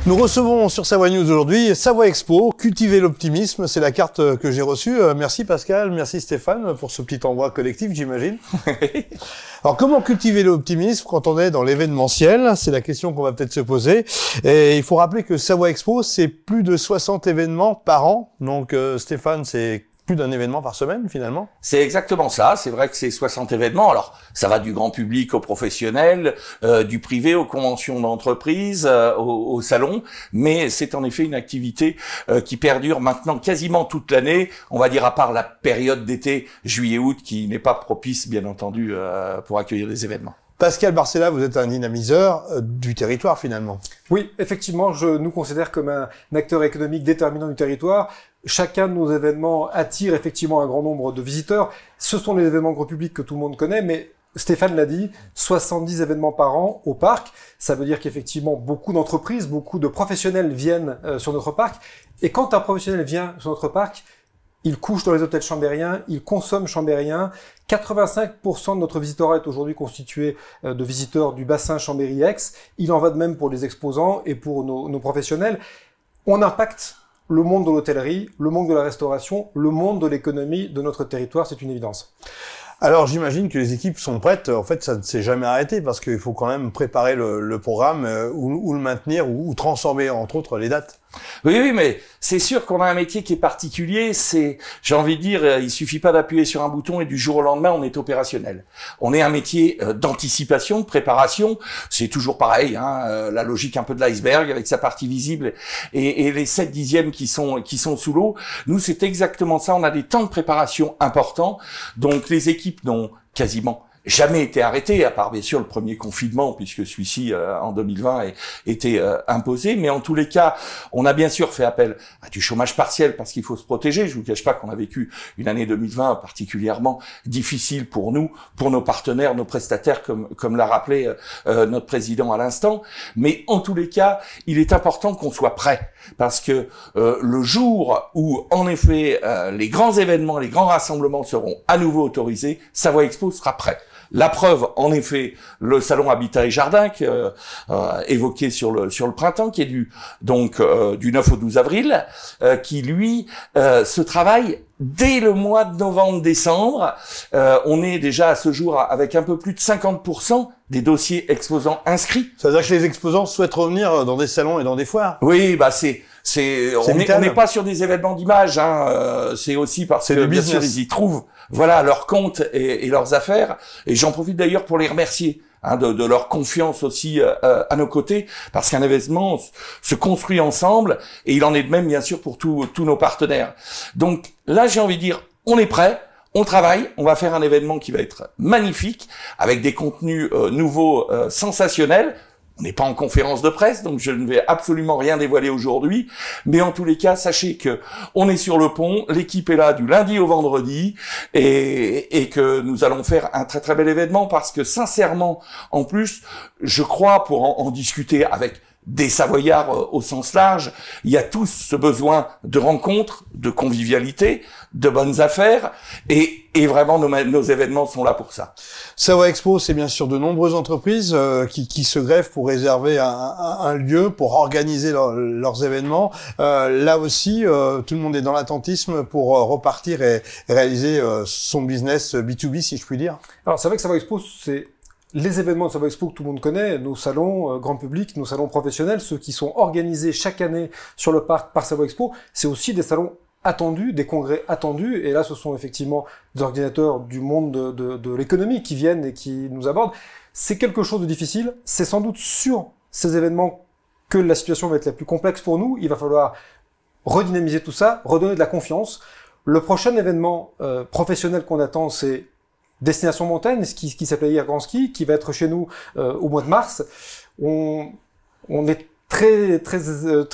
Nous recevons sur Savoie News aujourd'hui Savoie Expo, cultiver l'optimisme, c'est la carte que j'ai reçue. Merci Pascal, merci Stéphane pour ce petit envoi collectif, j'imagine. Alors comment cultiver l'optimisme quand on est dans l'événementiel? C'est la question qu'on va peut-être se poser. Et il faut rappeler que Savoie Expo, c'est plus de 60 événements par an. Donc Stéphane, c'est plus d'un événement par semaine finalement. C'est exactement ça, c'est vrai que c'est 60 événements, alors ça va du grand public aux professionnels, du privé aux conventions d'entreprise, au salon, mais c'est en effet une activité qui perdure maintenant quasiment toute l'année, on va dire à part la période d'été, juillet-août, qui n'est pas propice bien entendu pour accueillir des événements. Pascal Barcella, vous êtes un dynamiseur du territoire finalement. Oui, effectivement, je nous considère comme un acteur économique déterminant du territoire. Chacun de nos événements attire effectivement un grand nombre de visiteurs. Ce sont les événements grand public que tout le monde connaît, mais Stéphane l'a dit, 70 événements par an au parc. Ça veut dire qu'effectivement, beaucoup d'entreprises, beaucoup de professionnels viennent sur notre parc. Et quand un professionnel vient sur notre parc, il couche dans les hôtels chambériens, il consomme chambérien. 85% de notre visitorat est aujourd'hui constitué de visiteurs du bassin Chambéry-Aix. Il en va de même pour les exposants et pour nos professionnels. On impacte le monde de l'hôtellerie, le monde de la restauration, le monde de l'économie de notre territoire, c'est une évidence. Alors j'imagine que les équipes sont prêtes, en fait ça ne s'est jamais arrêté parce qu'il faut quand même préparer le programme ou le maintenir ou transformer entre autres les dates. Oui, mais c'est sûr qu'on a un métier qui est particulier, j'ai envie de dire, il suffit pas d'appuyer sur un bouton et du jour au lendemain on est opérationnel. On est un métier d'anticipation, de préparation, c'est toujours pareil, la logique un peu de l'iceberg avec sa partie visible et les 7 dixièmes qui sont sous l'eau. Nous c'est exactement ça, on a des temps de préparation importants, donc les équipes n'ont quasiment jamais été arrêté, à part bien sûr le premier confinement, puisque celui-ci en 2020 était imposé. Mais en tous les cas, on a bien sûr fait appel à du chômage partiel parce qu'il faut se protéger. Je vous cache pas qu'on a vécu une année 2020 particulièrement difficile pour nous, pour nos partenaires, nos prestataires, comme l'a rappelé notre président à l'instant. Mais en tous les cas, il est important qu'on soit prêt parce que le jour où en effet les grands événements, les grands rassemblements seront à nouveau autorisés, Savoie Expo sera prêt. La preuve, en effet, le salon Habitat et Jardin évoqué sur le printemps, qui est du 9 au 12 avril, qui lui se travaille dès le mois de novembre-décembre. On est déjà à ce jour avec un peu plus de 50% des dossiers exposants inscrits. Ça veut dire que les exposants souhaitent revenir dans des salons et dans des foires. Oui, on n'est pas sur des événements d'image, c'est aussi parce que bien sûr ils y trouvent leur compte et leurs affaires, et j'en profite d'ailleurs pour les remercier de leur confiance aussi à nos côtés, parce qu'un événement se construit ensemble et il en est de même bien sûr pour tous nos partenaires. Donc là j'ai envie de dire, on est prêt. On travaille, on va faire un événement qui va être magnifique, avec des contenus nouveaux, sensationnels. On n'est pas en conférence de presse, donc je ne vais absolument rien dévoiler aujourd'hui. Mais en tous les cas, sachez que on est sur le pont, l'équipe est là du lundi au vendredi, et que nous allons faire un très très bel événement parce que sincèrement, en plus, je crois, pour en discuter avec des Savoyards au sens large, il y a tous ce besoin de rencontres, de convivialité, de bonnes affaires, et vraiment nos événements sont là pour ça. Savoie Expo, c'est bien sûr de nombreuses entreprises qui se greffent pour réserver un lieu, pour organiser leurs événements. Là aussi, tout le monde est dans l'attentisme pour repartir et réaliser son business B2B, si je puis dire. Alors c'est vrai que Savoie Expo, c'est les événements de Savoie Expo que tout le monde connaît, nos salons grand public, nos salons professionnels, ceux qui sont organisés chaque année sur le parc par Savoie Expo, c'est aussi des salons attendus, des congrès attendus, et là ce sont effectivement des organisateurs du monde de l'économie qui viennent et qui nous abordent. C'est quelque chose de difficile, c'est sans doute sur ces événements que la situation va être la plus complexe pour nous, il va falloir redynamiser tout ça, redonner de la confiance. Le prochain événement professionnel qu'on attend, c'est Destination Montagne, ce qui s'appelait hier Grand Ski, qui va être chez nous au mois de mars. On est très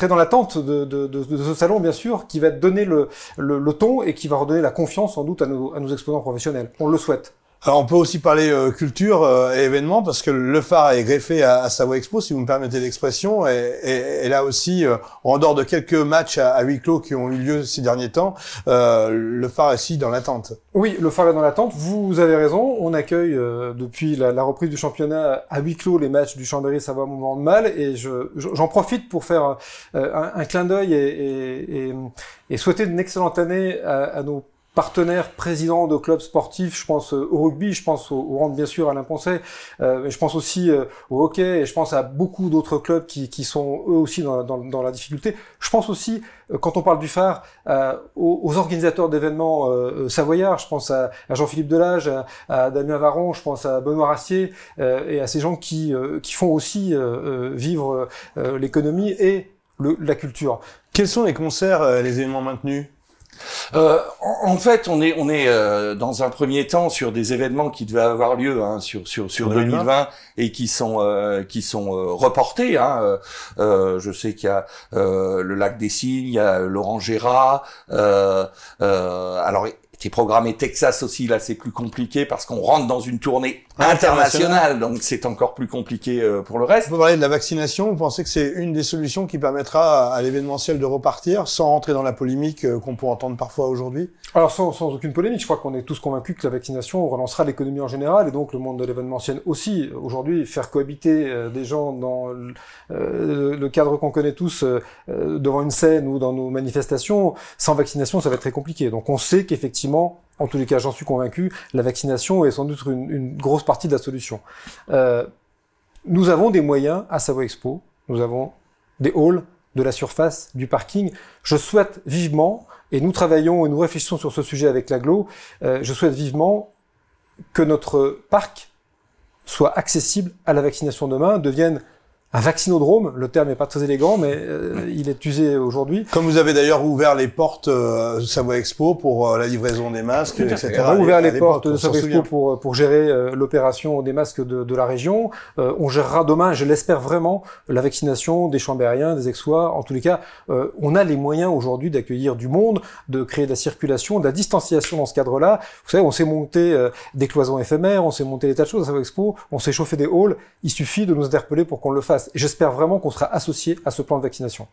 dans l'attente de ce salon, bien sûr, qui va donner le ton et qui va redonner la confiance, sans doute, à nos exposants professionnels. On le souhaite. Alors, on peut aussi parler culture et événements, parce que le phare est greffé à Savoie Expo, si vous me permettez l'expression, et là aussi, en dehors de quelques matchs à huis clos qui ont eu lieu ces derniers temps, le phare est aussi dans l'attente. Oui, le phare est dans l'attente, vous avez raison, on accueille depuis la reprise du championnat à huis clos les matchs du Chambéry Savoie Mouvement de Malle, et j'en profite pour faire un clin d'œil et souhaiter une excellente année à nos partenaires présidents de clubs sportifs. Je pense au rugby, je pense au hand bien sûr, Alain Poncet, mais je pense aussi au hockey, et je pense à beaucoup d'autres clubs qui sont eux aussi dans la difficulté. Je pense aussi, quand on parle du phare, aux organisateurs d'événements savoyards. Je pense à Jean-Philippe Delage, à Damien Varon, je pense à Benoît Rastier, et à ces gens qui font aussi vivre l'économie et la culture. Quels sont les concerts, les événements maintenus? En fait, on est dans un premier temps sur des événements qui devaient avoir lieu sur 2020 et qui sont reportés. Je sais qu'il y a le Lac des Cygnes, il y a Laurent Gérard. Alors, était programmé Texas aussi, là c'est plus compliqué parce qu'on rentre dans une tournée internationale, donc c'est encore plus compliqué pour le reste. Vous parlez de la vaccination, vous pensez que c'est une des solutions qui permettra à l'événementiel de repartir sans rentrer dans la polémique qu'on peut entendre parfois aujourd'hui? Alors sans aucune polémique, je crois qu'on est tous convaincus que la vaccination relancera l'économie en général et donc le monde de l'événementiel aussi. Aujourd'hui, faire cohabiter des gens dans le cadre qu'on connaît tous devant une scène ou dans nos manifestations, sans vaccination, ça va être très compliqué. Donc on sait qu'effectivement, en tous les cas, j'en suis convaincu, la vaccination est sans doute une grosse partie de la solution. Nous avons des moyens à Savoie Expo, nous avons des halls, de la surface, du parking. Je souhaite vivement, et nous travaillons et nous réfléchissons sur ce sujet avec l'Aglo, je souhaite vivement que notre parc soit accessible à la vaccination demain, devienne un vaccinodrome, le terme n'est pas très élégant, mais il est usé aujourd'hui. Comme vous avez d'ailleurs ouvert les portes Savoie Expo pour la livraison des masques, etc. On a ouvert les portes de Savoie Expo pour gérer l'opération des masques de la région. On gérera demain, je l'espère vraiment, la vaccination des Chambériens, des Aixois. En tous les cas, on a les moyens aujourd'hui d'accueillir du monde, de créer de la circulation, de la distanciation dans ce cadre-là. Vous savez, on s'est monté des cloisons éphémères, on s'est monté des tas de choses à Savoie Expo, on s'est chauffé des halls. Il suffit de nous interpeller pour qu'on le fasse. Et j'espère vraiment qu'on sera associé à ce plan de vaccination.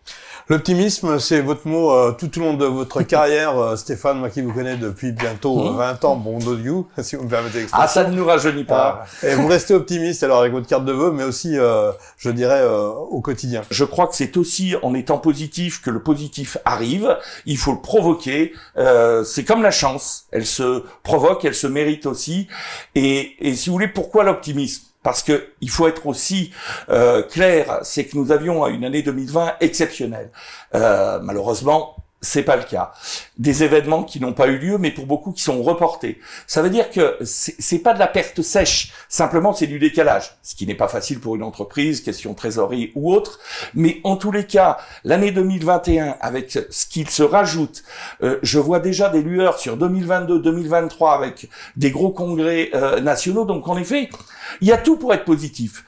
L'optimisme, c'est votre mot tout au long de votre carrière, Stéphane, moi qui vous connais depuis bientôt 20 ans, bon de you, si vous me permettez l'expression. Ah, ça ne nous rajeunit pas. Et vous restez optimiste alors avec votre carte de vœux, mais aussi, je dirais, au quotidien. Je crois que c'est aussi en étant positif que le positif arrive. Il faut le provoquer. C'est comme la chance. Elle se provoque, elle se mérite aussi. Et si vous voulez, pourquoi l'optimisme ? Parce que il faut être aussi clair, c'est que nous avions une année 2020 exceptionnelle. Malheureusement, c'est pas le cas. Des événements qui n'ont pas eu lieu, mais pour beaucoup qui sont reportés. Ça veut dire que c'est pas de la perte sèche, simplement c'est du décalage, ce qui n'est pas facile pour une entreprise, question trésorerie ou autre. Mais en tous les cas, l'année 2021, avec ce qu'il se rajoute, je vois déjà des lueurs sur 2022, 2023 avec des gros congrès nationaux. Donc en effet, il y a tout pour être positif.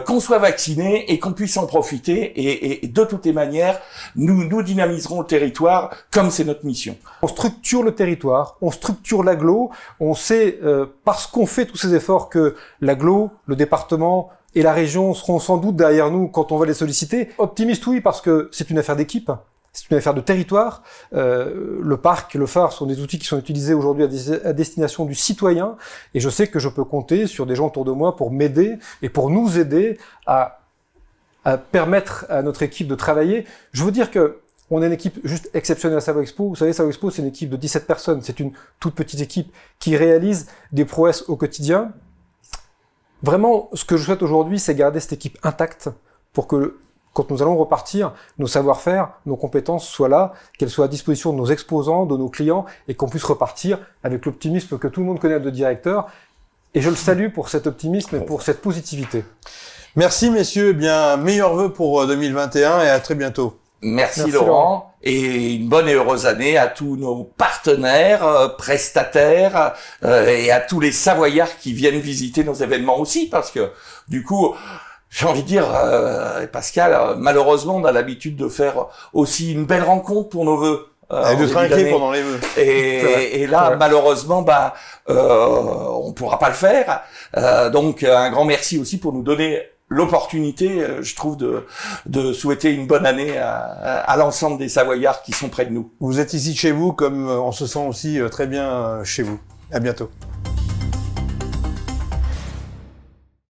Qu'on soit vacciné et qu'on puisse en profiter. Et de toutes les manières, nous dynamiserons le territoire comme c'est notre mission. On structure le territoire, on structure l'Aglo. On sait, parce qu'on fait tous ces efforts, que l'Aglo, le département et la région seront sans doute derrière nous quand on va les solliciter. Optimiste, oui, parce que c'est une affaire d'équipe. C'est une affaire de territoire. Le parc, le phare sont des outils qui sont utilisés aujourd'hui à destination du citoyen. Et je sais que je peux compter sur des gens autour de moi pour m'aider et pour nous aider à permettre à notre équipe de travailler. Je veux dire que on est une équipe juste exceptionnelle à Savoie Expo. Vous savez, Savoie Expo, c'est une équipe de 17 personnes. C'est une toute petite équipe qui réalise des prouesses au quotidien. Vraiment, ce que je souhaite aujourd'hui, c'est garder cette équipe intacte pour que quand nous allons repartir, nos savoir-faire, nos compétences soient là, qu'elles soient à disposition de nos exposants, de nos clients, et qu'on puisse repartir avec l'optimisme que tout le monde connaît de directeur. Et je le salue pour cet optimisme et pour cette positivité. Merci messieurs, bien meilleurs vœux pour 2021 et à très bientôt. Merci Laurent, et une bonne et heureuse année à tous nos partenaires, prestataires et à tous les Savoyards qui viennent visiter nos événements aussi, parce que du coup, j'ai envie de dire, Pascal, malheureusement, on a l'habitude de faire aussi une belle rencontre pour nos vœux. Et de trinquer pendant les vœux. Et là, malheureusement, on pourra pas le faire. Donc, un grand merci aussi pour nous donner l'opportunité, je trouve, de souhaiter une bonne année à l'ensemble des Savoyards qui sont près de nous. Vous êtes ici chez vous, comme on se sent aussi très bien chez vous. À bientôt.